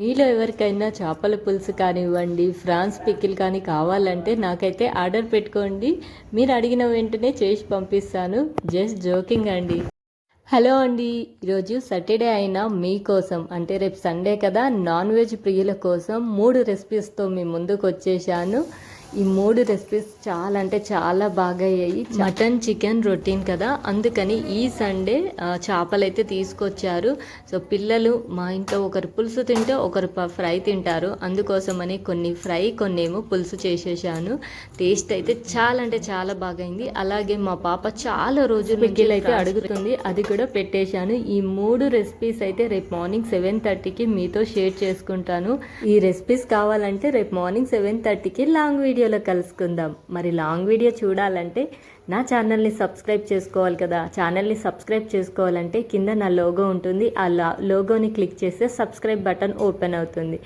మీలో ఎవరికైనా చేపల పులుసు కానివ్వండి, ఫ్రాన్స్ పికిల్ కానీ కావాలంటే నాకైతే ఆర్డర్ పెట్టుకోండి. మీరు అడిగిన వెంటనే చేసి పంపిస్తాను. జస్ట్ జోకింగ్ అండి. హలో అండి. ఈరోజు సాటర్డే అయినా మీకోసం అంటే రేపు సండే కదా, నాన్ వెజ్ ప్రియుల కోసం 3 రెసిపీస్తో మీ ముందుకు వచ్చేసాను. ఈ 3 రెసిపీస్ చాలా అంటే చాలా బాగా అయ్యాయి. మటన్ చికెన్ రొటీన్ కదా, అందుకని ఈ సండే చేపలు అయితే తీసుకొచ్చారు. సో పిల్లలు మా ఇంట్లో ఒకరు పులుసు తింటే ఒకరు ఫ్రై తింటారు. అందుకోసమని కొన్ని ఫ్రై కొన్ని ఏమో పులుసు చేసేసాను. టేస్ట్ అయితే చాలా అంటే చాలా బాగైంది. అలాగే మా పాప చాలా రోజులు పికిల్ అయితే అడుగుతుంది, అది కూడా పెట్టేశాను. ఈ 3 రెసిపీస్ అయితే రేపు మార్నింగ్ 7:30కి మీతో షేర్ చేసుకుంటాను. ఈ రెసిపీస్ కావాలంటే రేపు మార్నింగ్ 7:30కి లాంగ్ వీడియోలో కలుసుకుందాం. మరి లాంగ్ వీడియో చూడాలంటే నా ఛానల్ని సబ్స్క్రైబ్ చేసుకోవాలి కదా. ఛానల్ని సబ్స్క్రైబ్ చేసుకోవాలంటే కింద నా లోగో ఉంటుంది. ఆ లోగోని క్లిక్ చేస్తే సబ్స్క్రైబ్ బటన్ ఓపెన్ అవుతుంది.